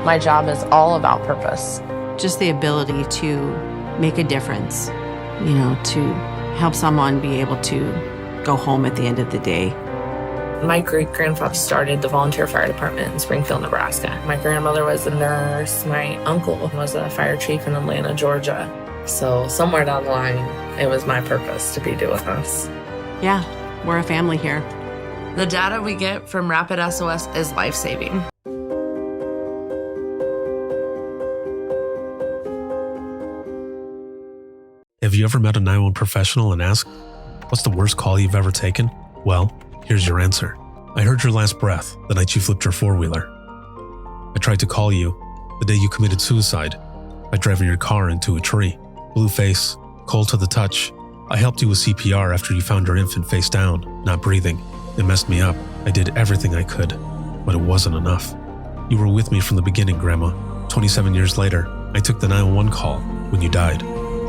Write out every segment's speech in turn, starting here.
My job is all about purpose. Just the ability to make a difference, to help someone be able to go home at the end of the day. My great-grandfather started the volunteer fire department in Springfield, Nebraska. My grandmother was a nurse. My uncle was a fire chief in Atlanta, Georgia. So somewhere down the line, it was my purpose to be doing this. Yeah, we're a family here. The data we get from Rapid SOS is life-saving. Have you ever met a 911 professional and asked, what's the worst call you've ever taken? Well, here's your answer. I heard your last breath the night you flipped your four-wheeler. I tried to call you the day you committed suicide by driving your car into a tree. Blue face, cold to the touch. I helped you with CPR after you found your infant face down, not breathing. It messed me up. I did everything I could, but it wasn't enough. You were with me from the beginning, Grandma. 27 years later, I took the 911 call when you died.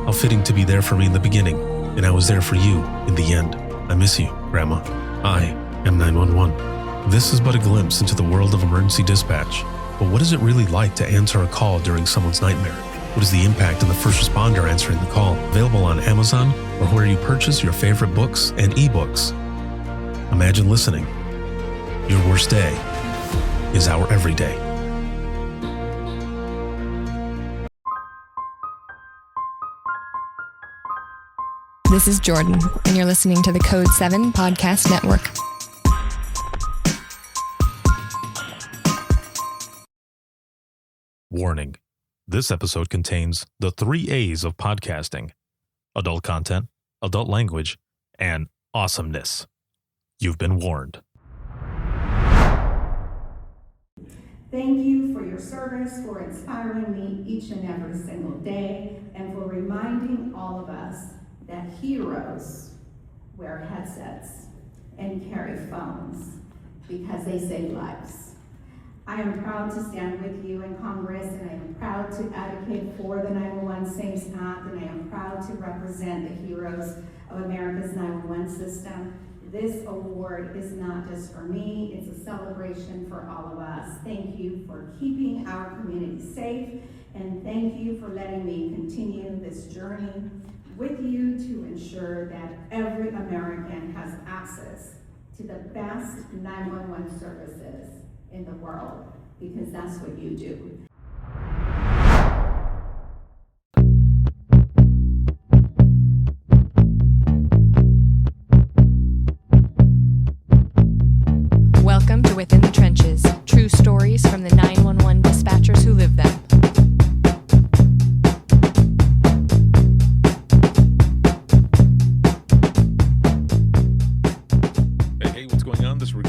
How fitting to be there for me in the beginning, and I was there for you in the end. I miss you, Grandma. I am 911. This is but a glimpse into the world of emergency dispatch. But what is it really like to answer a call during someone's nightmare? What is the impact of the first responder answering the call? Available on Amazon or where you purchase your favorite books and ebooks. Imagine listening. Your worst day is our everyday. This is Jordan, and you're listening to the Code 7 Podcast Network. Warning. This episode contains the 3 A's of podcasting: adult content, adult language, and awesomeness. You've been warned. Thank you for your service, for inspiring me each and every single day, and for reminding all of us that heroes wear headsets and carry phones because they save lives. I am proud to stand with you in Congress, and I am proud to advocate for the 911 SAFES Act, and I am proud to represent the heroes of America's 911 system. This award is not just for me, it's a celebration for all of us. Thank you for keeping our community safe, and thank you for letting me continue this journey with you to ensure that every American has access to the best 911 services in the world, because that's what you do. Welcome to Within the Trenches, true stories from the 911 dispatchers who live them.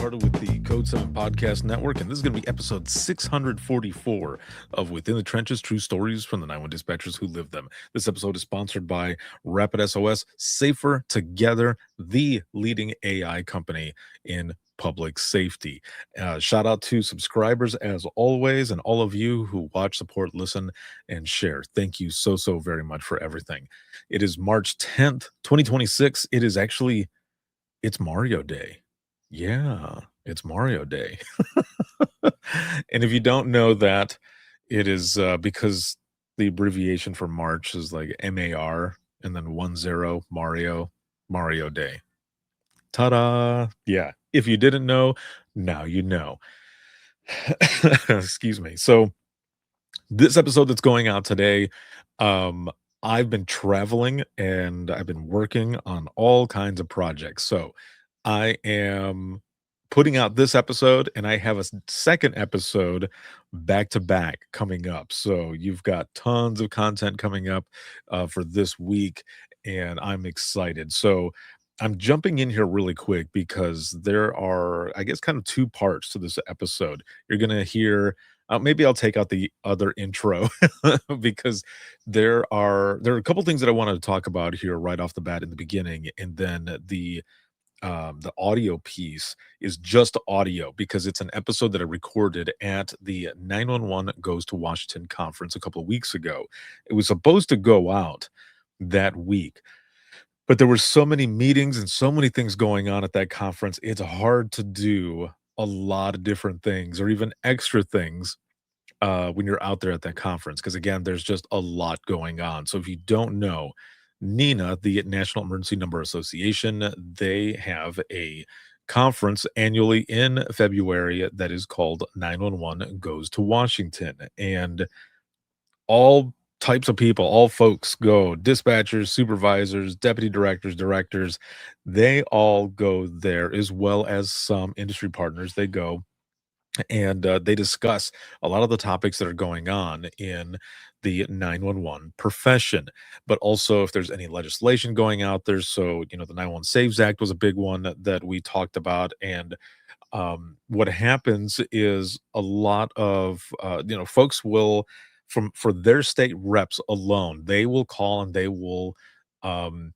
With the Code 7 Podcast Network, and this is going to be episode 644 of Within the Trenches, True Stories from the 911 Dispatchers Who Live Them. This episode is sponsored by Rapid SOS, Safer Together, the leading AI company in public safety. Shout out to subscribers as always, and all of you who watch, support, listen, and share. Thank you so very much for everything. It is March 10th, 2026. It's Mario Day. Yeah, it's Mario Day. And if you don't know that, it is because the abbreviation for March is like MAR and then 10 Mario Day. Ta-da! Yeah, if you didn't know, now you know. Excuse me. So this episode that's going out today, I've been traveling and I've been working on all kinds of projects. So I am putting out this episode, and I have a second episode back to back coming up. So you've got tons of content coming up for this week, and I'm excited. So I'm jumping in here really quick because there are, I guess, kind of 2 parts to this episode. You're going to hear, maybe I'll take out the other intro because there are a couple things that I wanted to talk about here right off the bat in the beginning, and then the audio piece is just audio because it's an episode that I recorded at the 911 Goes to Washington conference a couple of weeks ago. It was supposed to go out that week, but there were so many meetings and so many things going on at that conference. It's hard to do a lot of different things or even extra things when you're out there at that conference, because again, there's just a lot going on. So if you don't know, NENA, the National Emergency Number Association, they have a conference annually in February that is called 911 Goes to Washington. And all types of people, all folks go, dispatchers, supervisors, deputy directors, directors, they all go there, as well as some industry partners. They go and they discuss a lot of the topics that are going on in the 911 profession, but also if there's any legislation going out there. So, the 911 Saves Act was a big one that we talked about. And what happens is a lot of folks will, for their state reps alone, they will call and they will um,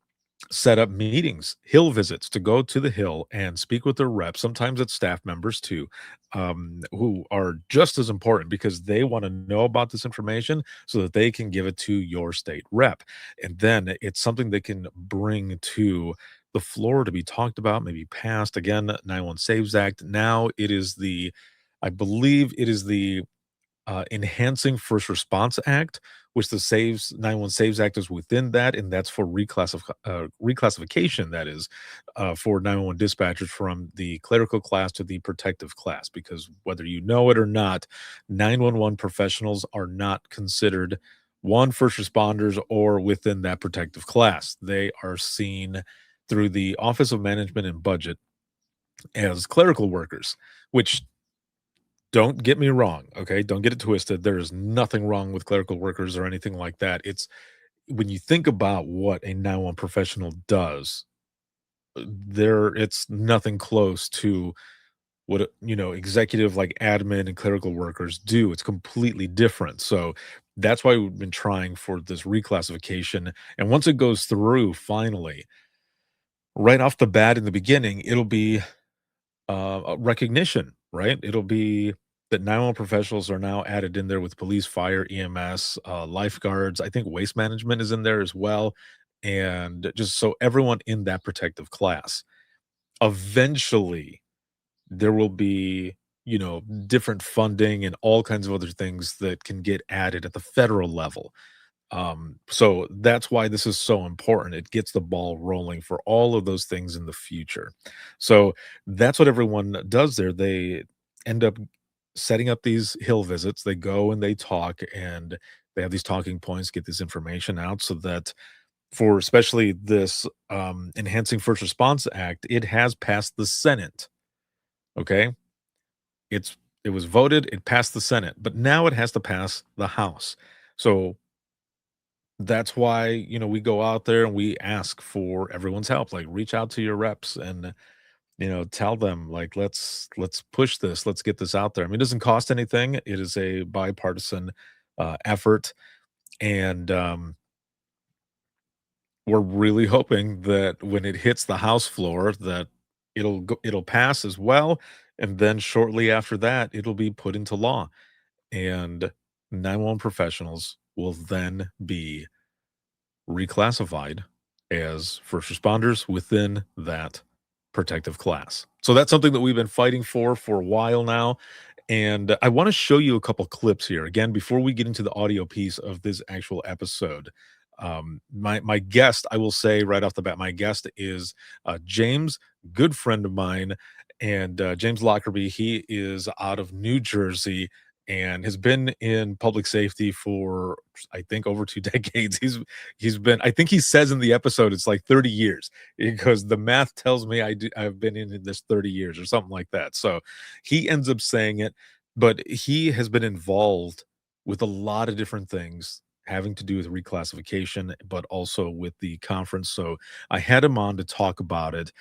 set up meetings, Hill visits, to go to the Hill and speak with their reps. Sometimes it's staff members too, who are just as important because they want to know about this information so that they can give it to your state rep. And then it's something they can bring to the floor to be talked about, maybe passed. Again, 91 Saves Act. Now I believe it is the Enhancing First Response Act, which the Saves 911 Saves Act is within that, and that's for reclassification. That is for 911 dispatchers from the clerical class to the protective class. Because whether you know it or not, 911 professionals are not considered one first responders or within that protective class. They are seen through the Office of Management and Budget as clerical workers, which, don't get me wrong, okay? Don't get it twisted. There is nothing wrong with clerical workers or anything like that. It's when you think about what a 911 professional does, it's nothing close to what executive like admin and clerical workers do. It's completely different. So that's why we've been trying for this reclassification. And once it goes through, finally, right off the bat in the beginning, it'll be a recognition, right? It'll be that 911 professionals are now added in there with police, fire, EMS, lifeguards. I think waste management is in there as well. And just so everyone in that protective class. Eventually, there will be, different funding and all kinds of other things that can get added at the federal level. So that's why this is so important. It gets the ball rolling for all of those things in the future. So that's what everyone does there. They end up setting up these Hill visits. They go and they talk and they have these talking points, get this information out so that for especially this Enhancing First Response Act, it has passed the Senate. Okay. It was voted, it passed the Senate, but now it has to pass the House. So that's why, we go out there and we ask for everyone's help. Like, reach out to your reps and, tell them, like, let's push this, let's get this out there. I mean, it doesn't cost anything. It is a bipartisan effort. And we're really hoping that when it hits the House floor that it'll pass as well. And then shortly after that, it'll be put into law. And 911 professionals will then be reclassified as first responders within that protective class. So that's something that we've been fighting for a while now. And I want to show you a couple clips here. Again, before we get into the audio piece of this actual episode, my guest, I will say right off the bat, my guest is James, good friend of mine, and James Lockerbie. He is out of New Jersey and has been in public safety for I think over 2 decades. He's been, I think he says in the episode it's like 30 years because the math tells me I've been in this 30 years or something like that. So he ends up saying it, but he has been involved with a lot of different things having to do with reclassification, but also with the conference. So I had him on to talk about it.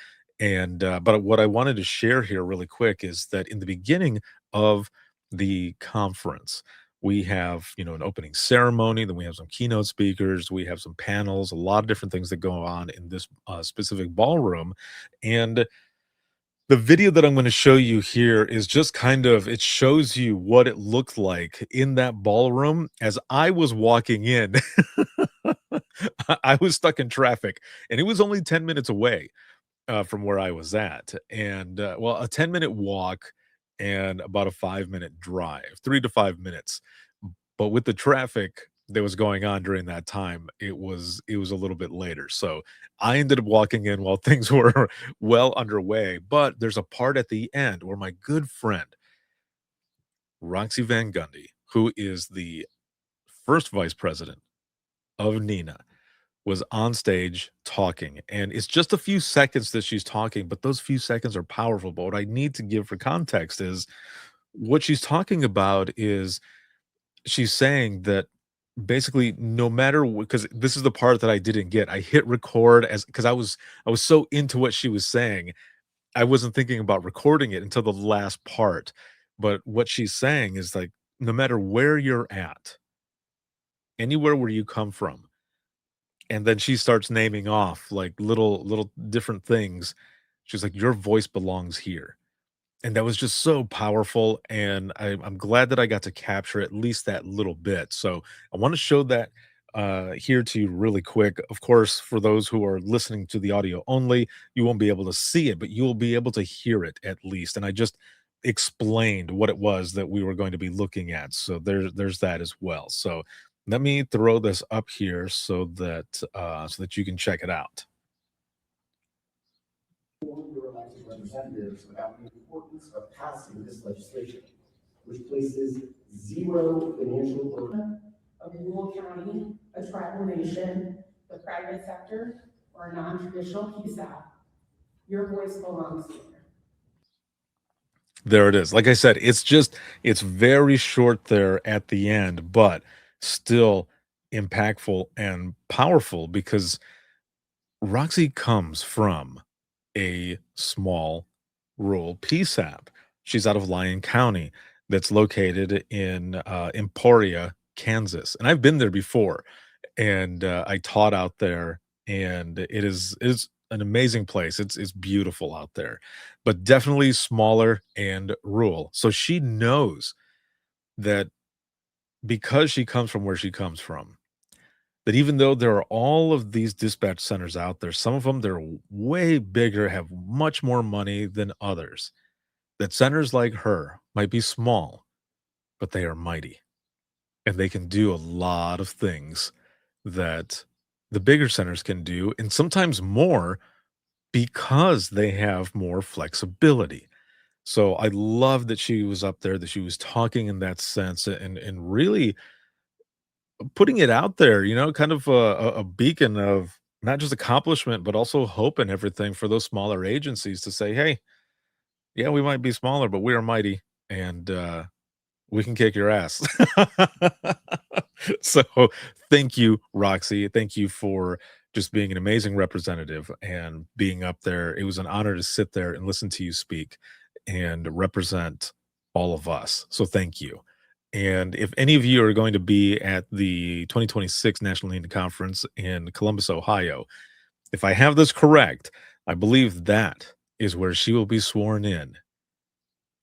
And but what I wanted to share here really quick is that in the beginning of the conference, we have, an opening ceremony, then we have some keynote speakers, we have some panels, a lot of different things that go on in this specific ballroom. And the video that I'm going to show you here is just kind of, it shows you what it looked like in that ballroom as I was walking in. I was stuck in traffic and it was only 10 minutes away from where I was at. And well, a 10-minute walk. and about a 5-minute drive, 3 to 5 minutes. But with the traffic that was going on during that time, it was a little bit later. So I ended up walking in while things were well underway. But there's a part at the end where my good friend Roxy Van Gundy, who is the first vice president of NENA, was on stage talking. And it's just a few seconds that she's talking, but those few seconds are powerful. But what I need to give for context is what she's talking about is she's saying that basically no matter what, because this is the part that I didn't get. I hit record as because I was so into what she was saying. I wasn't thinking about recording it until the last part. But what she's saying is like no matter where you're at, anywhere where you come from, and then she starts naming off like little different things. She's like, your voice belongs here. And that was just so powerful, and I'm glad that I got to capture at least that little bit. So I want to show that here to you really quick. Of course, for those who are listening to the audio only, you won't be able to see it, but you will be able to hear it at least. And I just explained what it was that we were going to be looking at. So there's that as well. So let me throw this up here so that you can check it out. Your elected representatives about the importance of passing this legislation, which places zero financial burden. A rural county, a tribal nation, the private sector, or a non-traditional PSAP, your voice belongs here. There it is. Like I said, it's very short there at the end, but still impactful and powerful because Roxy comes from a small rural PSAP. She's out of Lyon County that's located in Emporia, Kansas. And I've been there before and I taught out there and it is an amazing place. It's beautiful out there, but definitely smaller and rural. So she knows that because she comes from where she comes from, that even though there are all of these dispatch centers out there, some of them they're way bigger, have much more money than others. That centers like her might be small, but they are mighty and they can do a lot of things that the bigger centers can do, and sometimes more because they have more flexibility. So I love that she was up there, that she was talking in that sense and really putting it out there, kind of a beacon of not just accomplishment, but also hope and everything for those smaller agencies to say, hey, yeah, we might be smaller, but we are mighty and we can kick your ass. So thank you, Roxy. Thank you for just being an amazing representative and being up there. It was an honor to sit there and listen to you speak and represent all of us. So thank you. And if any of you are going to be at the 2026 National NENA Conference in Columbus, Ohio, if I have this correct, I believe that is where she will be sworn in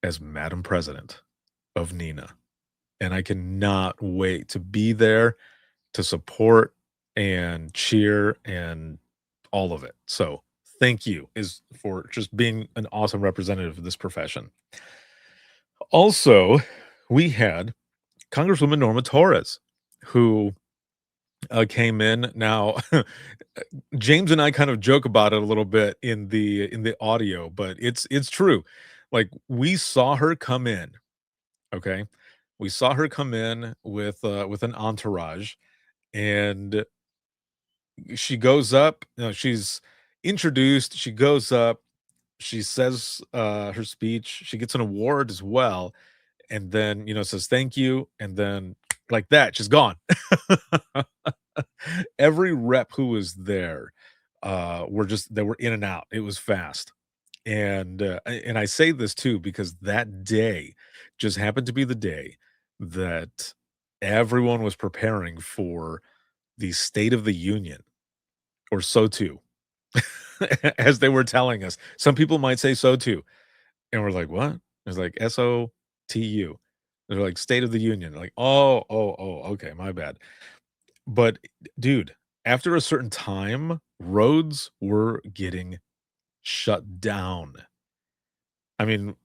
as Madam President of NENA. And I cannot wait to be there to support and cheer and all of it. So thank you is for just being an awesome representative of this profession. Also, we had Congresswoman Norma Torres, who came in. Now, James and I kind of joke about it a little bit in the audio, but it's true. Like we saw her come in. Okay, we saw her come in with an entourage, and she goes up. She's introduced. She goes up. She says her speech. She gets an award as well, and then says thank you, and then like that, she's gone. Every rep who was there they were in and out. It was fast. And I say this too because that day just happened to be the day that everyone was preparing for the State of the Union, or so too, as they were telling us. Some people might say so too, and we're like, what? It's like SOTU. They're like State of the Union. Like, oh, okay, my bad. But dude, after a certain time, roads were getting shut down. I mean,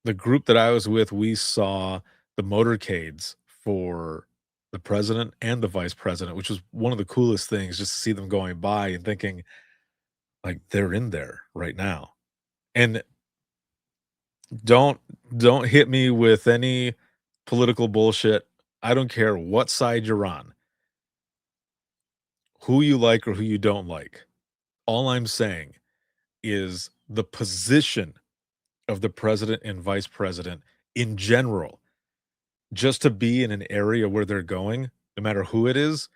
the group that I was with, we saw the motorcades for the president and the vice president, which was one of the coolest things, just to see them going by and thinking, like, they're in there right now. And don't don't hit me with any political bullshit. I don't care what side you're on, who you like or who you don't like. All I'm saying is the position of the president and vice president in general, just to be in an area where they're going, no matter who it is,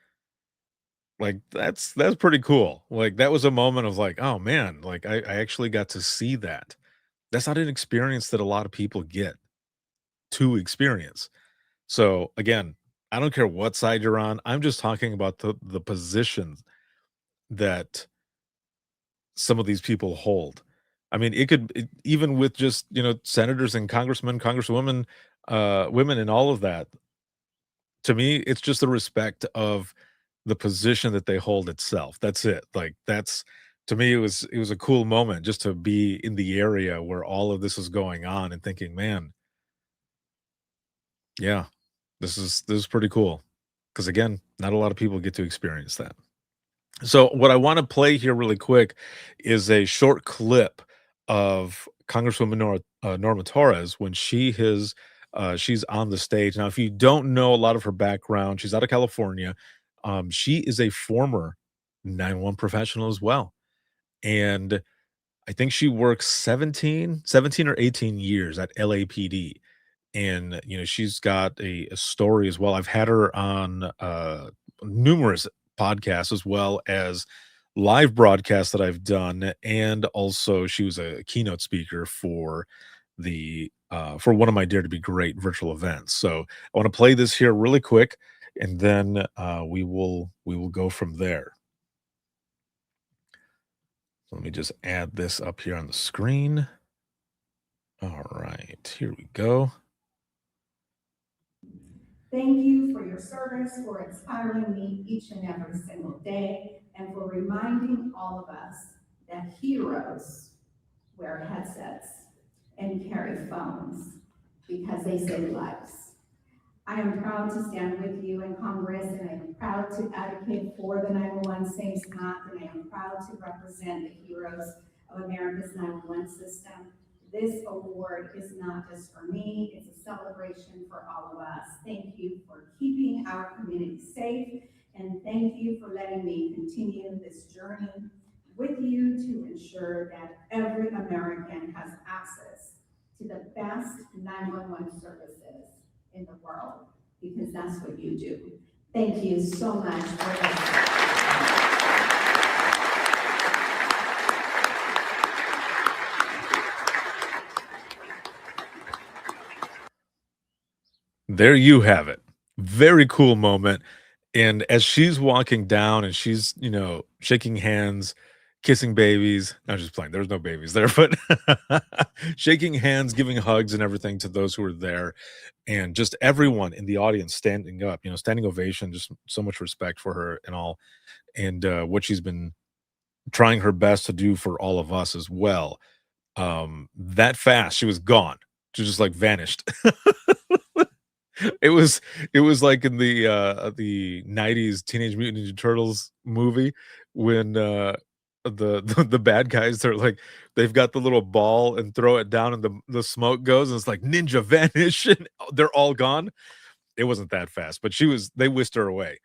like that's pretty cool. Like that was a moment of like, oh man, like I actually got to see that. That's not an experience that a lot of people get to experience. So again, I don't care what side you're on. I'm just talking about the positions that some of these people hold. I mean, even with just, senators and congressmen, congresswomen, women and all of that. To me, it's just the respect of the position that they hold itself. That's it. Like that's to me it was a cool moment just to be in the area where all of this is going on and thinking, man, yeah, this is pretty cool. Because again, not a lot of people get to experience that. So what I want to play here really quick is a short clip of Congresswoman Norma Torres when she's on the stage. Now, if you don't know a lot of her background, she's out of California. She is a former 911 professional as well. And I think she works 17 or 18 years at LAPD. And she's got a story as well. I've had her on numerous podcasts as well as live broadcasts that I've done, and also she was a keynote speaker for one of my Dare to Be Great virtual events. So I want to play this here really quick, and then we will go from there. So let me just add this up here on the screen. All right, here we go. Thank you for your service, for inspiring me each and every single day, and for reminding all of us that heroes wear headsets and carry phones because they save lives. I am proud to stand with you in Congress, and I am proud to advocate for the 911 Saves Not, and I am proud to represent the heroes of America's 911 system. This award is not just for me, it's a celebration for all of us. Thank you for keeping our community safe, and thank you for letting me continue this journey with you to ensure that every American has access to the best 911 services in the world, because that's what you do. Thank you so much for that. There you have it. Very cool moment. And as she's walking down and she's, shaking hands, kissing babies. I'm just playing. There's no babies there, but shaking hands, giving hugs and everything to those who were there. And just everyone in the audience standing up, standing ovation, just so much respect for her and all. And what she's been trying her best to do for all of us as well. That fast, she was gone. She just like vanished. It was like in the 90s Teenage Mutant Ninja Turtles movie when the bad guys are like they've got the little ball and throw it down and the smoke goes and it's like ninja vanish and they're all gone. It wasn't that fast, but they whisked her away.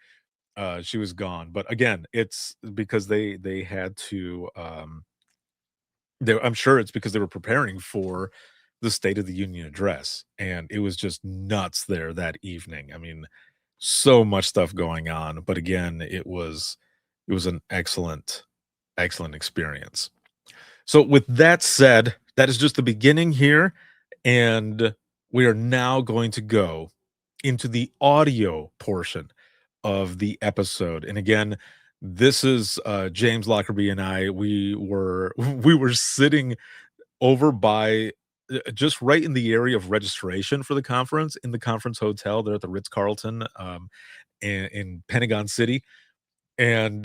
She was gone. But again, it's because they had to I'm sure it's because they were preparing for the State of the Union address, and it was just nuts there that evening. I mean, so much stuff going on, but again, it was an excellent experience. So with that said, that is just the beginning here, and we are now going to go into the audio portion of the episode. And again, this is James Lockerbie and I. We were we were sitting over by just right in the area of registration for the conference in the conference hotel there at the Ritz-Carlton in Pentagon City. and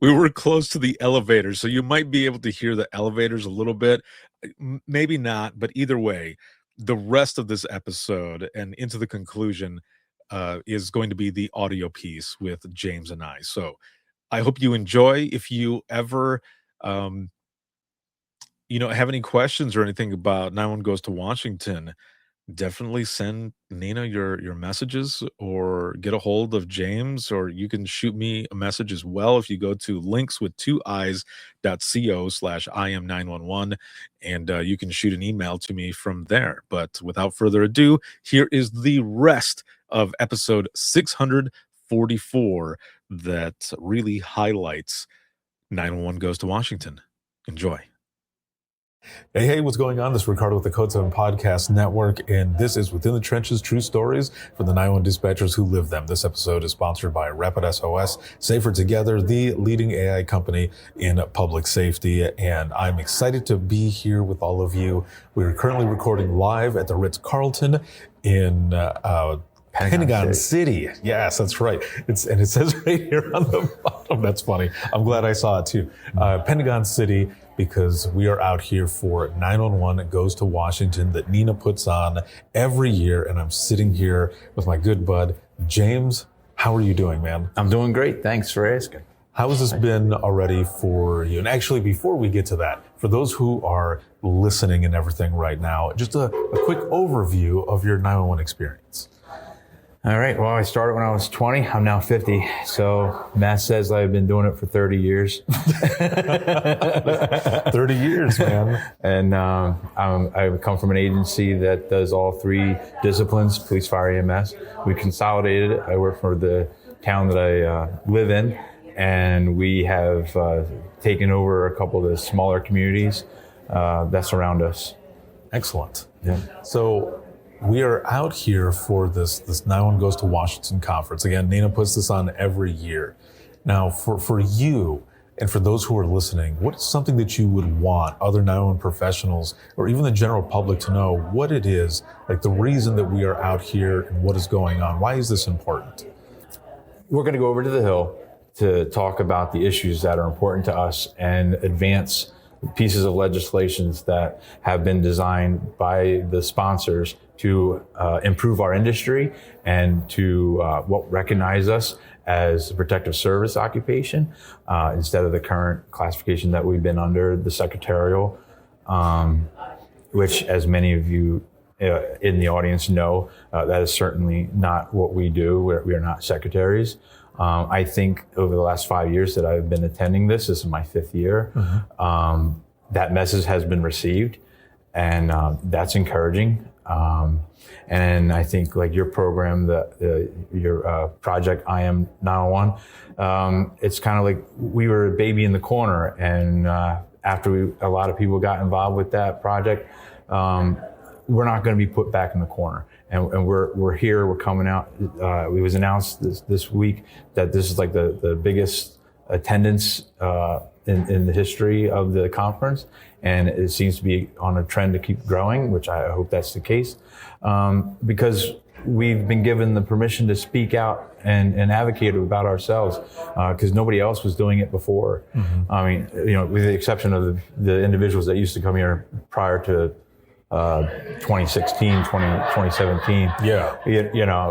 we were close to the elevators, so you might be able to hear the elevators a little bit. Maybe not, but either way, the rest of this episode and into the conclusion is going to be the audio piece with James and I. So I hope you enjoy. If you ever have any questions or anything about 911 Goes to Washington, definitely send NENA your messages or get a hold of James, or you can shoot me a message as well if you go to linkswith2eyes.co/IM911, and you can shoot an email to me from there. But without further ado, here is the rest of episode 644 that really highlights 911 Goes to Washington. Enjoy. Hey, what's going on? This is Ricardo with the Code 7 Podcast Network, and this is Within the Trenches, True Stories for the 911 Dispatchers Who Live Them. This episode is sponsored by Rapid SOS, Safer Together, the leading AI company in public safety, and I'm excited to be here with all of you. We're currently recording live at the Ritz-Carlton in Pentagon City. Yes, that's right. It says right here on the bottom. That's funny. I'm glad I saw it too. Pentagon City, because we are out here for 911 Goes to Washington that NENA puts on every year. And I'm sitting here with my good bud, James. How are you doing, man? I'm doing great. Thanks for asking. How has this been already for you? And actually, before we get to that, for those who are listening and everything right now, just a quick overview of your 911 experience. All right. Well, I started when I was 20. I'm now 50. So math says I've been doing it for 30 years. 30 years, man. And I come from an agency that does all three disciplines, police, fire, EMS. We consolidated it. I work for the town that I live in. And we have taken over a couple of the smaller communities that surround us. Excellent. Yeah. So we are out here for this 911 Goes to Washington conference. Again, NENA puts this on every year. Now, for you and for those who are listening, what is something that you would want other 911 professionals or even the general public to know what it is, like the reason that we are out here and what is going on? Why is this important? We're going to go over to the Hill to talk about the issues that are important to us and advance pieces of legislations that have been designed by the sponsors to improve our industry and to recognize us as a protective service occupation instead of the current classification that we've been under, the secretarial, which, as many of you in the audience know, that is certainly not what we do. We are not secretaries. I think over the last 5 years that I've been attending this is my 5th year, that message has been received, and that's encouraging. And I think like your program, your project, IM901, it's kind of like we were a baby in the corner. And after a lot of people got involved with that project, we're not going to be put back in the corner. And we're here, we're coming out. It was announced this week that this is like the biggest attendance in the history of the conference, and it seems to be on a trend to keep growing, which I hope that's the case, because we've been given the permission to speak out and advocate about ourselves, because nobody else was doing it before. I mean, with the exception of the individuals that used to come here prior to 2016, 2017. Yeah.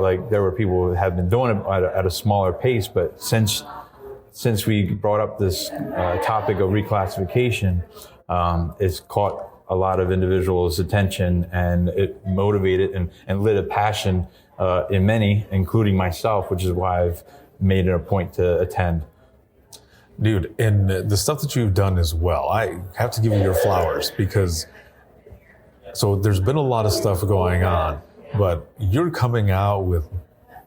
Like there were people who have been doing it at a smaller pace, but since we brought up this topic of reclassification, it's caught a lot of individuals' attention, and it motivated and lit a passion in many, including myself, which is why I've made it a point to attend. Dude, and the stuff that you've done as well, I have to give you your flowers, because so there's been a lot of stuff going on, but you're coming out with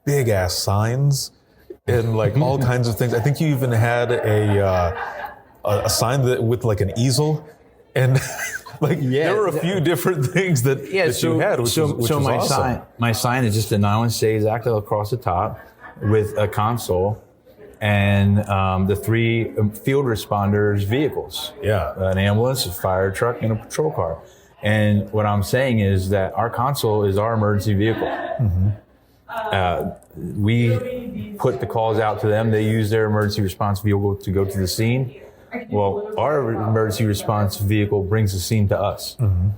big ass signs and like all kinds of things. I think you even had a sign that with like an easel, and like there were a few different things that you had, which was awesome. My sign is just a 911 say exactly across the top with a console and the 3 field responders vehicles. Yeah, an ambulance, a fire truck, and a patrol car. And what I'm saying is that our console is our emergency vehicle. We put the calls out to them. They use their emergency response vehicle to go to the scene. Well, our emergency response vehicle brings the scene to us. Mm-hmm.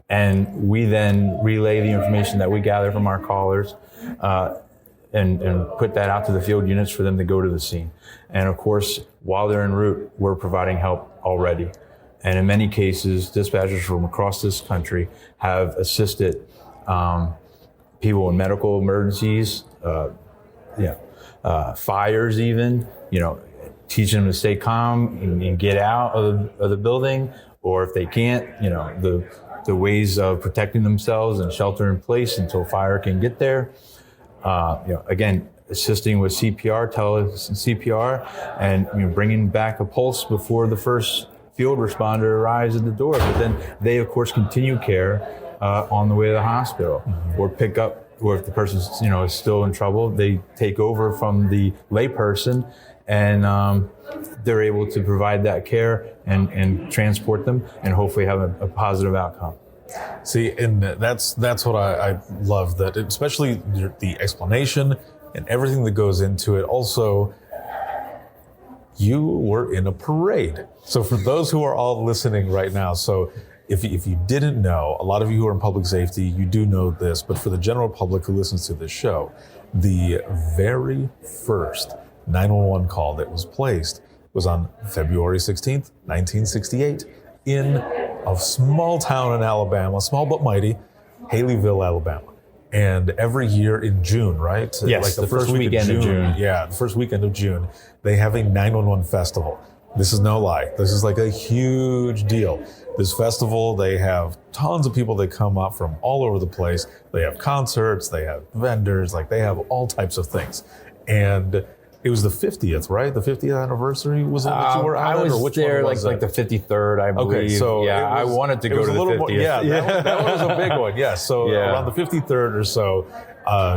And we then relay the information that we gather from our callers and put that out to the field units for them to go to the scene. And of course, while they're en route, we're providing help already. And in many cases, dispatchers from across this country have assisted people in medical emergencies, fires even, teaching them to stay calm and get out of the building, or if they can't, the ways of protecting themselves and shelter in place until fire can get there. Again, assisting with CPR, CPR, and bringing back a pulse before the first field responder arrives at the door. But then they, of course, continue care on the way to the hospital, mm-hmm. or pick up, or if the person is still in trouble, they take over from the layperson, and they're able to provide that care and transport them, and hopefully have a positive outcome. See, and that's what I love, that especially the explanation and everything that goes into it. Also, you were in a parade. So for those who are all listening right now, so if you didn't know, a lot of you who are in public safety, you do know this, but for the general public who listens to this show, the very first 911 call that was placed was on February 16th, 1968, in a small town in Alabama, small but mighty, Haleyville, Alabama. And every year in June, right? Yes, like the first weekend of June. Yeah, the first weekend of June, they have a 911 festival. This is no lie. This is like a huge deal. This festival, they have tons of people that come up from all over the place. They have concerts, they have vendors, like they have all types of things. And it was the 50th, right? The 50th anniversary was it that you were at? I was or which there one was like the 53rd, I believe. Okay, so I wanted to go to the 50th. That one was a big one. Yeah, so around the 53rd or so,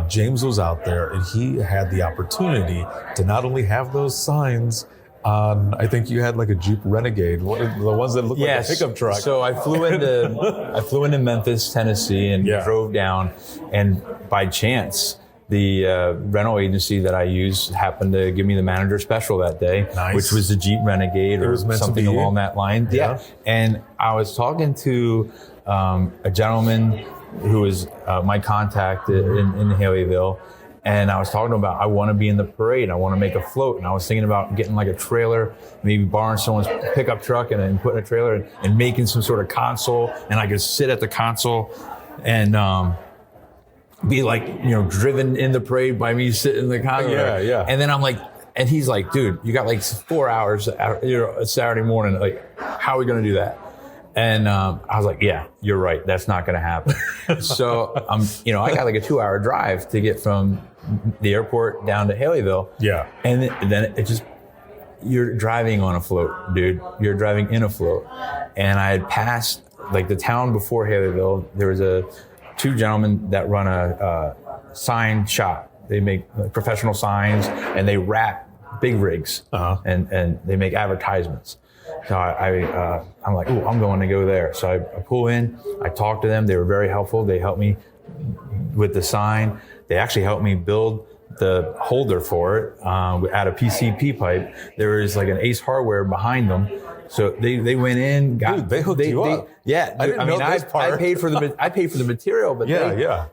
James was out there, and he had the opportunity to not only have those signs on, I think you had like a Jeep Renegade, the ones that look like a pickup truck. So I flew into Memphis, Tennessee, and drove down, and by chance, the rental agency that I used happened to give me the manager special that day, which was the Jeep Renegade or something along that line. Yeah. And I was talking to a gentleman who was my contact in Haleyville, and I was talking about, I want to be in the parade. I want to make a float. And I was thinking about getting like a trailer, maybe borrowing someone's pickup truck and putting a trailer and making some sort of console. And I could sit at the console and be like, driven in the parade by me sitting in the console. Yeah. And then I'm like, and he's like, dude, you got like 4 hours, Saturday morning. Like, how are we going to do that? And I was like, yeah, you're right. That's not going to happen. So I got like a 2-hour drive to get from the airport down to Haleyville. Yeah. And then it just, you're driving on a float, dude. You're driving in a float. And I had passed like the town before Haleyville. There was two gentlemen that run a sign shop. They make professional signs and they wrap big rigs, and they make advertisements. So I'm like, I'm going to go there. So I pull in, I talk to them. They were very helpful. They helped me with the sign. They actually helped me build the holder for it out of PCP pipe. There was like an Ace Hardware behind them. So they went in, they hooked you up. Yeah, I paid for the material, but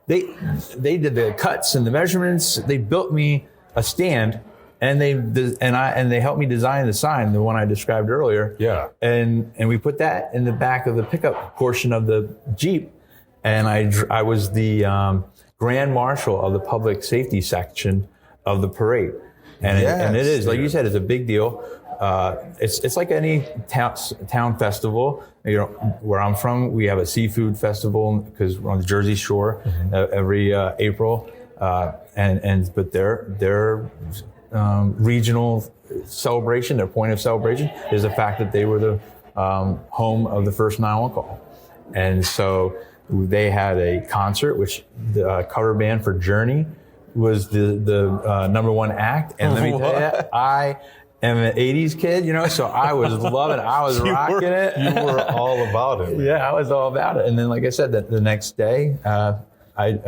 they did the cuts and the measurements. They built me a stand, and they helped me design the sign, the one I described earlier. Yeah, and we put that in the back of the pickup portion of the Jeep, and I was the Grand Marshal of the public safety section of the parade, and it is, like you said, it's a big deal. It's like any town festival. Where I'm from, we have a seafood festival because we're on the Jersey Shore every April, but their regional celebration, their point of celebration, is the fact that they were the home of the first 911 call, and so they had a concert, which the cover band for Journey was the number one act, and let me tell you, I am an 80s kid, so I was loving it. I was rocking it. You were all about it. Yeah, I was all about it. And then, like I said, the next day,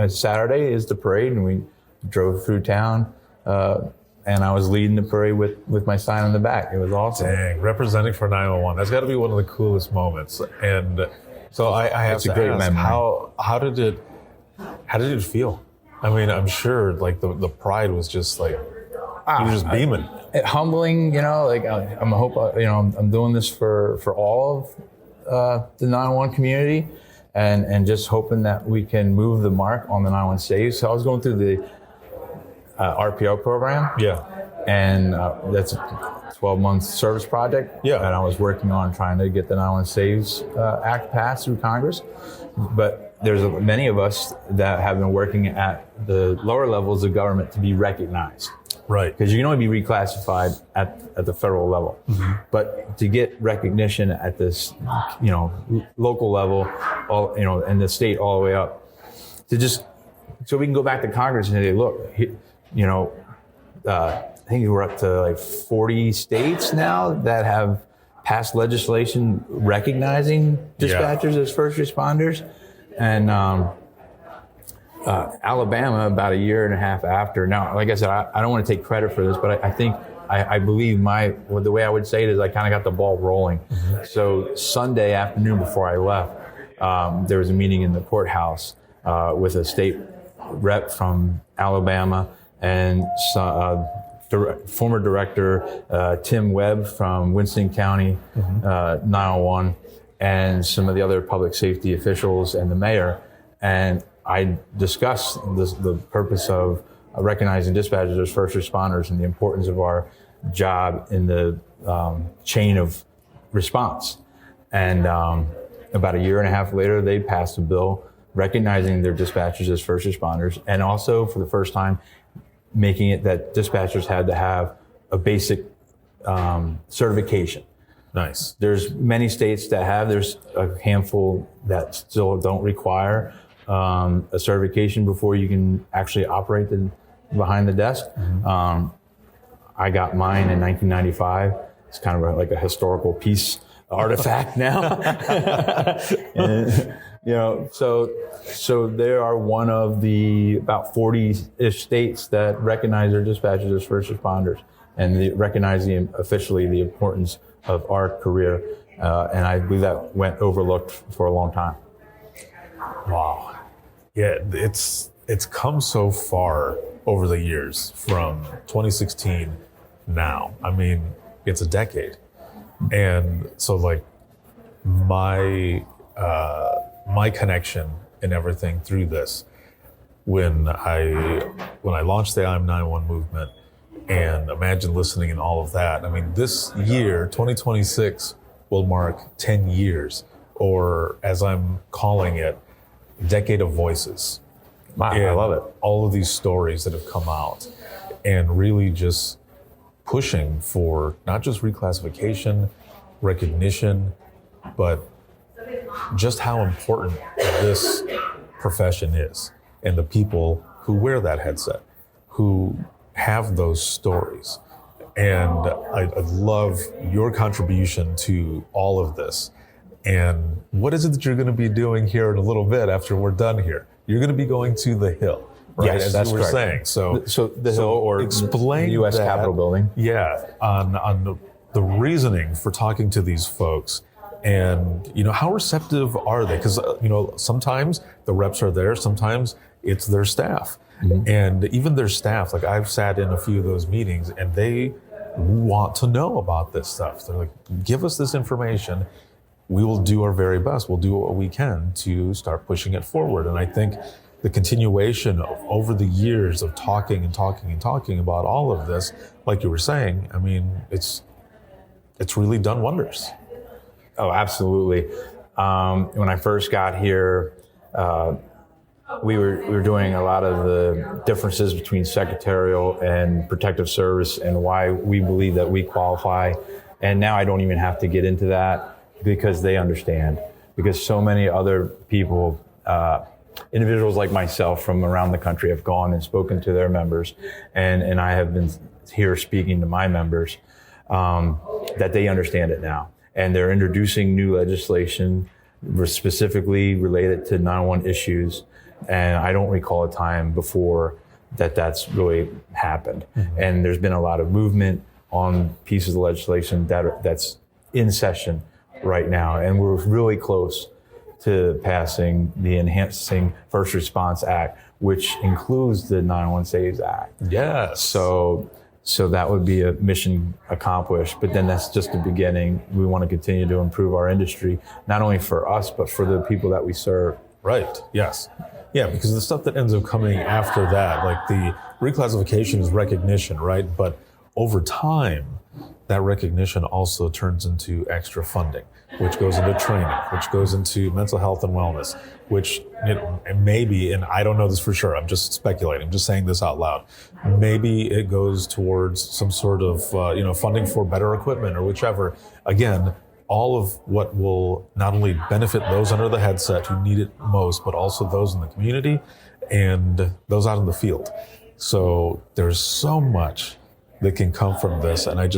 Saturday is the parade, and we drove through town, and I was leading the parade with my sign on the back. It was awesome. Dang, representing for 911. That's got to be one of the coolest moments. And so I have It's a to great ask, memory. how did it feel? I mean, I'm sure like the pride was just like, you were just beaming. Humbling, like I'm doing this for all of the 911 community, and just hoping that we can move the mark on the 911 saves. So I was going through the RPO program. Yeah. And that's a 12-month service project. Yeah. And I was working on trying to get the 911 Saves Act passed through Congress. But there's many of us that have been working at the lower levels of government to be recognized. Right. Because you can only be reclassified at the federal level. Mm-hmm. But to get recognition at this, local level, and the state all the way up, so we can go back to Congress and say, look, I think we're up to like 40 states now that have passed legislation recognizing dispatchers as first responders. And Alabama, about a year and a half after. Now, like I said, I don't want to take credit for this, but I believe the way I would say it is I kind of got the ball rolling. Mm-hmm. So Sunday afternoon before I left, there was a meeting in the courthouse with a state rep from Alabama and former director Tim Webb from Winston County 901, and some of the other public safety officials and the mayor. And I discussed the purpose of recognizing dispatchers as first responders and the importance of our job in the chain of response. And about a year and a half later, they passed a bill recognizing their dispatchers as first responders, and also for the first time making it that dispatchers had to have a basic certification. Nice. There's many states that have, there's a handful that still don't require a certification before you can actually operate behind the desk. Mm-hmm. I got mine in 1995. It's kind of like a historical piece artifact now. And, so there are one of the about 40-ish states that recognize their dispatchers as first responders, and they recognize officially the importance of our career. And I believe that went overlooked for a long time. Wow. Yeah, it's come so far over the years from 2016 now. I mean, it's a decade. And so like my connection and everything through this, when I launched the I'm 911 movement, and imagine listening and all of that. I mean, this year, 2026, will mark 10 years, or as I'm calling it, decade of voices. Wow, I love it. All of these stories that have come out, and really just pushing for not just reclassification, recognition, but just how important this profession is, and the people who wear that headset, who have those stories. And I love your contribution to all of this. And what is it that you're going to be doing here in a little bit after we're done here? You're going to be going to the Hill, right? Yes, as that's you were correct. saying. So the Hill, or explain the U.S. that, Capitol building. Yeah, on the reasoning for talking to these folks, and how receptive are they? Because sometimes the reps are there, sometimes it's their staff. Mm-hmm. And even their staff, like I've sat in a few of those meetings, and they want to know about this stuff. They're like, give us this information. We will do our very best. We'll do what we can to start pushing it forward. And I think the continuation of over the years of talking about all of this, like you were saying, I mean, it's really done wonders. Oh, absolutely. When I first got here, we were doing a lot of the differences between secretarial and protective service, and why we believe that we qualify. And now I don't even have to get into that, because they understand. Because so many other people, individuals like myself from around the country, have gone and spoken to their members, and I have been here speaking to my members, that they understand it now. And they're introducing new legislation specifically related to 911 issues. And I don't recall a time before that's really happened. And there's been a lot of movement on pieces of legislation that's in session right now. And we're really close to passing the Enhancing First Response Act, which includes the 911 Saves Act. Yes. So that would be a mission accomplished, but then that's just the beginning. We want to continue to improve our industry, not only for us, but for the people that we serve. Right. Yes. Yeah, because the stuff that ends up coming after that, like the reclassification is recognition, right? But over time, that recognition also turns into extra funding, which goes into training, which goes into mental health and wellness, which maybe, and I don't know this for sure, I'm just speculating, I'm just saying this out loud, maybe it goes towards some sort of funding for better equipment or whichever. Again, all of what will not only benefit those under the headset who need it most, but also those in the community and those out in the field. So there's so much that can come from this. And I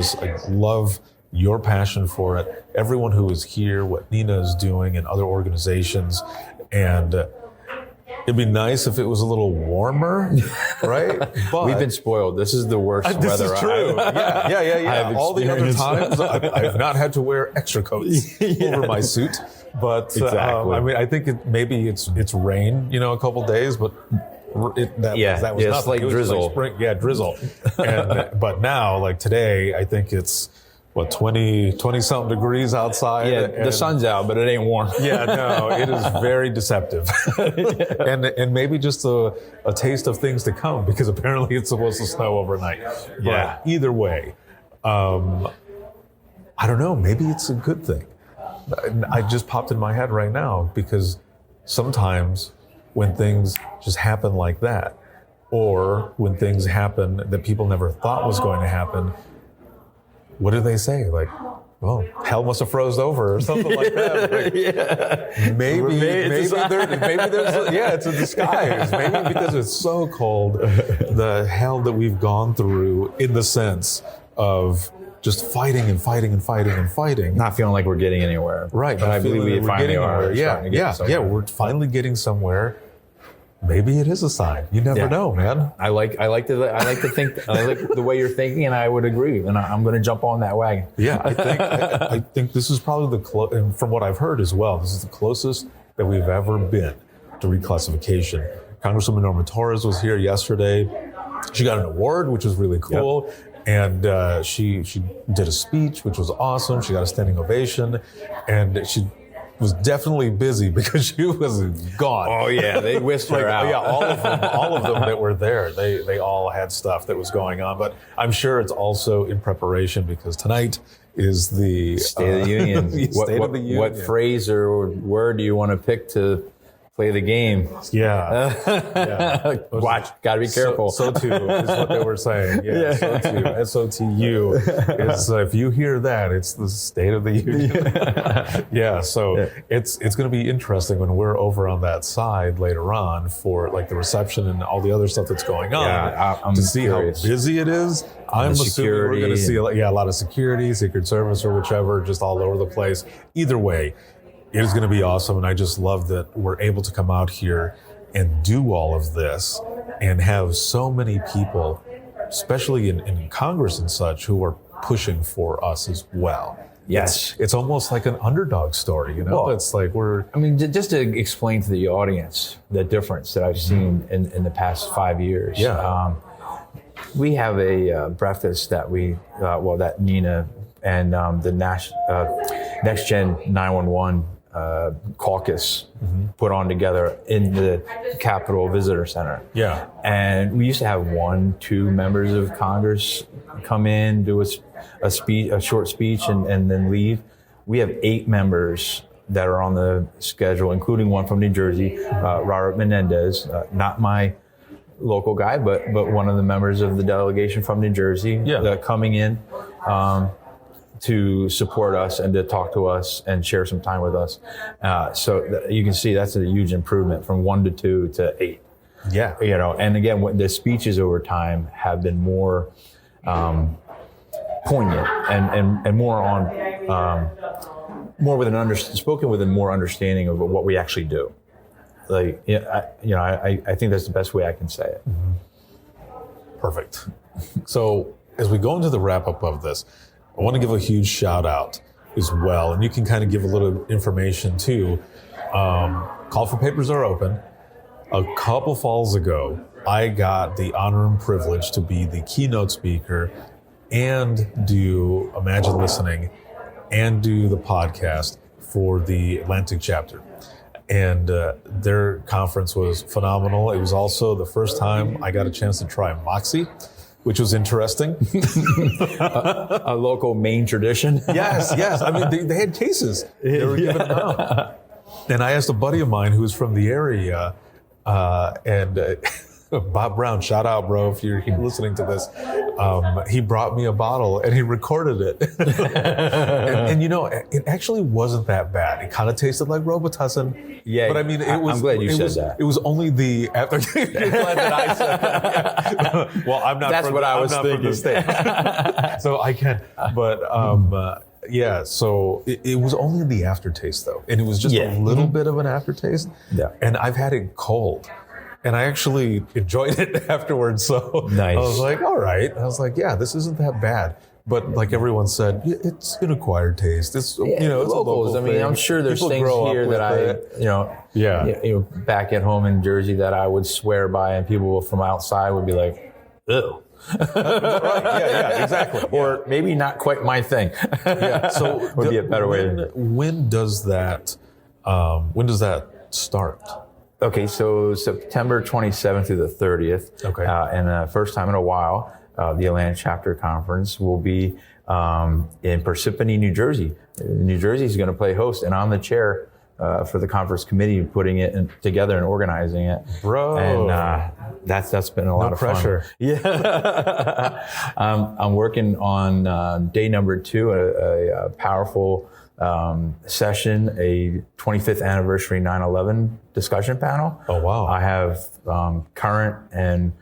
love your passion for it. Everyone who is here, what NENA is doing and other organizations. And it'd be nice if it was a little warmer, right? But we've been spoiled. This is the worst weather. This is true. Yeah. All the other times, I've not had to wear extra coats over my suit. But exactly. I think maybe it's rain, a couple days, but that was nothing. Like drizzle. Like spring, drizzle. But now, like today, I think it's 20 something degrees outside. Yeah, the sun's out, but it ain't warm. Yeah, no, it is very deceptive. and maybe just a taste of things to come, because apparently it's supposed to snow overnight. Yeah. But either way, I don't know, maybe it's a good thing. I just popped in my head right now, because sometimes when things just happen like that, or when things happen that people never thought was going to happen, what do they say? Like, well, hell must have froze over or something like that. Like, maybe there's it's a disguise. Maybe because it's so cold, the hell that we've gone through in the sense of just fighting and fighting and fighting and fighting. Not feeling like we're getting anywhere. Right. But I believe we finally are. Yeah, we're finally getting somewhere. Maybe it is a sign. You never know, man. I like to think. I like the way you're thinking, and I would agree. And I'm going to jump on that wagon. Yeah, I think this is probably and from what I've heard as well, this is the closest that we've ever been to reclassification. Congresswoman Norma Torres was here yesterday. She got an award, which was really cool. Yep. And she did a speech, which was awesome. She got a standing ovation, and she was definitely busy because she was gone. Oh yeah, they whisked her out. Yeah, all of them that were there, they all had stuff that was going on. But I'm sure it's also in preparation, because tonight is the State of the Union. State of the Union. What phrase or word do you want to pick to play the game? Yeah. Watch, gotta be careful. SOTU is what they were saying. Yeah. SOTU, SOTU. Is if you hear that, it's the State of the Union. So it's going to be interesting when we're over on that side later on for like the reception and all the other stuff that's going on. I'm to see curious. how busy it is. I'm assuming we're going to see a lot of security, Secret Service or whichever, just all over the place. Either way, it is going to be awesome, and I just love that we're able to come out here and do all of this and have so many people, especially in Congress and such, who are pushing for us as well. Yes. It's almost like an underdog story, Well, it's like just to explain to the audience the difference that I've seen in the past 5 years. Yeah. We have a breakfast that that NENA and the Next Gen 911 caucus put on together in the Capitol Visitor Center. Yeah. And we used to have 1-2 members of Congress come in, do a short speech and then leave. We have 8 members that are on the schedule, including one from New Jersey, Robert Menendez, not my local guy, but one of the members of the delegation from New Jersey, coming in to support us and to talk to us and share some time with us. So you can see that's a huge improvement from 1 to 2 to 8. Yeah. And again, the speeches over time have been more poignant and more on more with spoken with a more understanding of what we actually do. I think that's the best way I can say it. Perfect. So as we go into the wrap up of this, I want to give a huge shout out as well. And you can kind of give a little information too. Call for papers are open. A couple falls ago, I got the honor and privilege to be the keynote speaker and do Imagine Listening and do the podcast for the Atlantic chapter. And their conference was phenomenal. It was also the first time I got a chance to try Moxie, which was interesting. A local Maine tradition. Yes. I mean, they had cases. They were giving them out. And I asked a buddy of mine who was from the area, Bob Brown, shout out, bro, if you're listening to this. He brought me a bottle and he recorded it. and you know, it actually wasn't that bad. It kind of tasted like Robitussin. Yeah, but I mean, it was. I'm glad you said that. It was only the after. You're glad that I said that. Yeah. Well, I'm not. That's what I was thinking. From the state. So I can. But yeah. So it was only the aftertaste though, and it was just a little bit of an aftertaste. Yeah. And I've had it cold. And I actually enjoyed it afterwards. So nice. I was like, all right. I was like, yeah, this isn't that bad. But like everyone said, it's an acquired taste. It's, you know, it's locals. A local thing. I'm sure there's People things here that back at home in Jersey that I would swear by, and people from outside would be like, ew. Right. Yeah, exactly. Or maybe not quite my thing. Yeah. So would be a better way. When does that start? Okay, so September 27th through the 30th. Okay. And the first time in a while, the Atlanta Chapter Conference will be in Parsippany, New Jersey. New Jersey is going to play host, and I'm the chair for the conference committee, putting it together and organizing it. Bro. And that's been a lot of pressure. Fun. Yeah. I'm working on day number 2, a powerful session, a 25th anniversary 9/11 discussion panel. Oh, wow. I have current and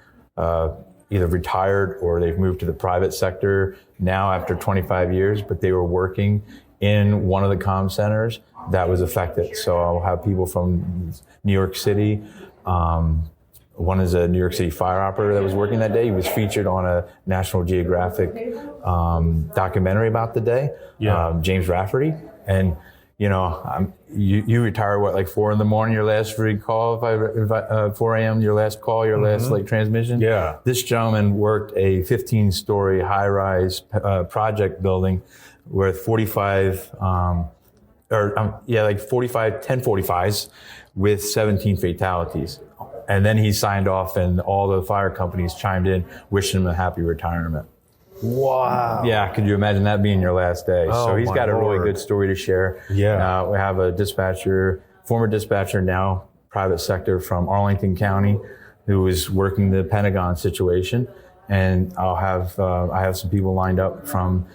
either retired or they've moved to the private sector now after 25 years, but they were working in one of the comm centers that was affected. So I'll have people from New York City. One is a New York City fire operator that was working that day. He was featured on a National Geographic documentary about the day, James Rafferty. And, you know, you retire, like 4 a.m, your last free call, 4 a.m., your last call, your last like transmission? Yeah. This gentleman worked a 15-story high-rise project building with 45, 1045s with 17 fatalities. And then he signed off and all the fire companies chimed in, wishing him a happy retirement. Wow. Yeah, could you imagine that being your last day? Oh, so he's got a really Lord. good story to share. Yeah. We have a former dispatcher, now private sector from Arlington County, who is working the Pentagon situation. And I have some people lined up from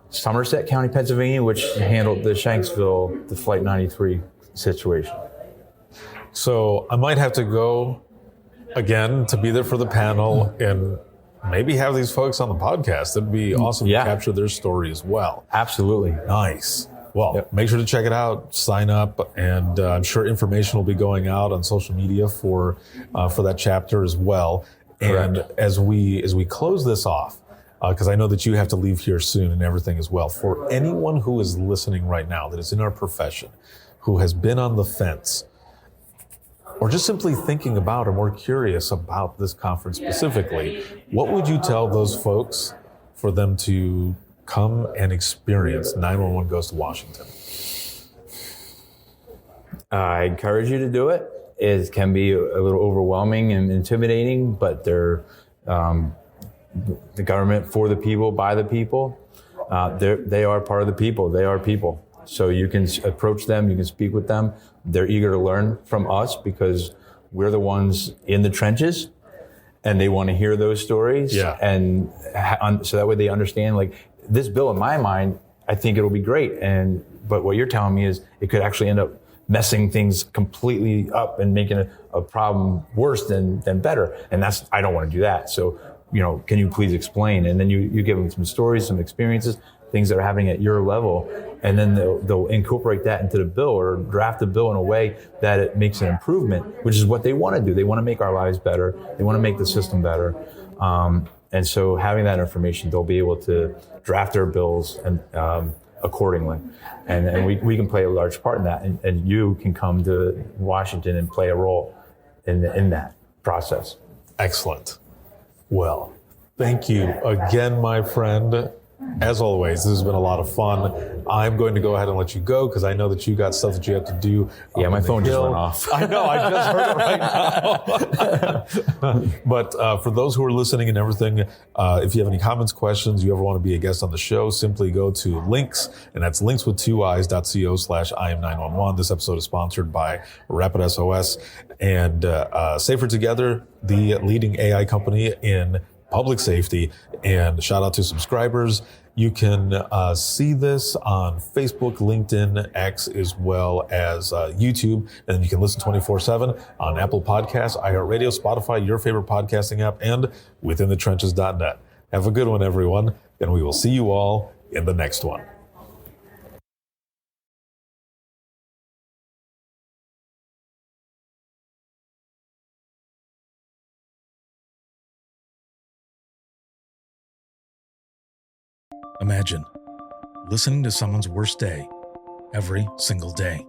Somerset County, Pennsylvania, which handled the Shanksville, the Flight 93 situation. So I might have to go again to be there for the panel and maybe have these folks on the podcast. It'd be awesome to capture their story as well. Absolutely. Nice. Well, make sure to check it out, sign up, and I'm sure information will be going out on social media for that chapter as well. Correct. And as we close this off, because I know that you have to leave here soon and everything as well, for anyone who is listening right now that is in our profession, who has been on the fence, or just simply thinking about or more curious about this conference specifically, what would you tell those folks for them to come and experience 911 Goes to Washington? I encourage you to do it. It can be a little overwhelming and intimidating, but they're the government for the people, by the people. They are part of the people. They are people. So you can approach them, you can speak with them. They're eager to learn from us because we're the ones in the trenches and they want to hear those stories. Yeah. And so that way they understand, like, this bill in my mind, I think it'll be great. But what you're telling me is it could actually end up messing things completely up and making a problem worse than better. And I don't want to do that. So, you know, can you please explain? And then you give them some stories, some experiences, things that are happening at your level. And then they'll incorporate that into the bill or draft the bill in a way that it makes an improvement, which is what they want to do. They want to make our lives better. They want to make the system better. And so having that information, they'll be able to draft their bills and accordingly. And we can play a large part in that. And you can come to Washington and play a role in that process. Excellent. Well, thank you again, my friend. As always, this has been a lot of fun. I'm going to go ahead and let you go because I know that you got stuff that you have to do. Yeah, my phone just went off. I know, I just heard it right now. But for those who are listening and everything, if you have any comments, questions, you ever want to be a guest on the show, simply go to links, and that's linkswith2eyes.co/IM911. This episode is sponsored by Rapid SOS and Safer Together, the leading AI company in public safety. And shout out to subscribers. You can see this on Facebook, LinkedIn, X, as well as YouTube. And you can listen 24/7 on Apple Podcasts, iHeartRadio, Spotify, your favorite podcasting app, and withinthetrenches.net. Have a good one, everyone. And we will see you all in the next one. Imagine listening to someone's worst day every single day.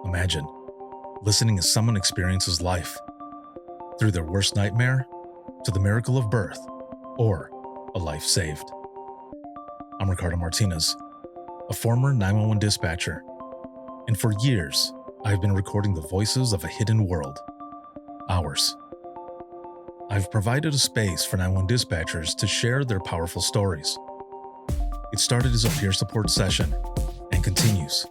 Imagine listening as someone experiences life through their worst nightmare to the miracle of birth or a life saved. I'm Ricardo Martinez, a former 911 dispatcher, and for years I've been recording the voices of a hidden world, ours. I've provided a space for 911 dispatchers to share their powerful stories. It started as a peer support session and continues.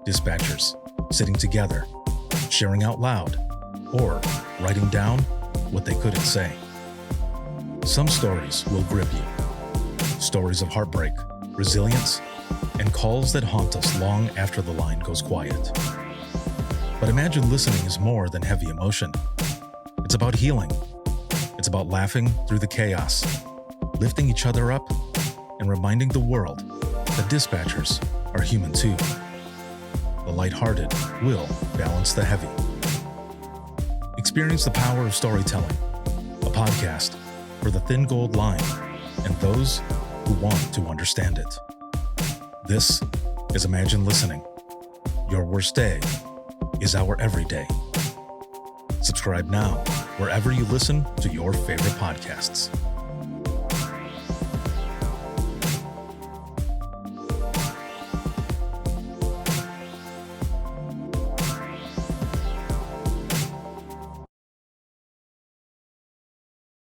Dispatchers sitting together, sharing out loud, or writing down what they couldn't say. Some stories will grip you. Stories of heartbreak, resilience, and calls that haunt us long after the line goes quiet. But imagine listening is more than heavy emotion. It's about healing. It's about laughing through the chaos, lifting each other up, and reminding the world that dispatchers are human too. The lighthearted will balance the heavy. Experience the power of storytelling, a podcast for the thin gold line and those who want to understand it. This is Imagine Listening. Your worst day is our everyday. Subscribe now wherever you listen to your favorite podcasts.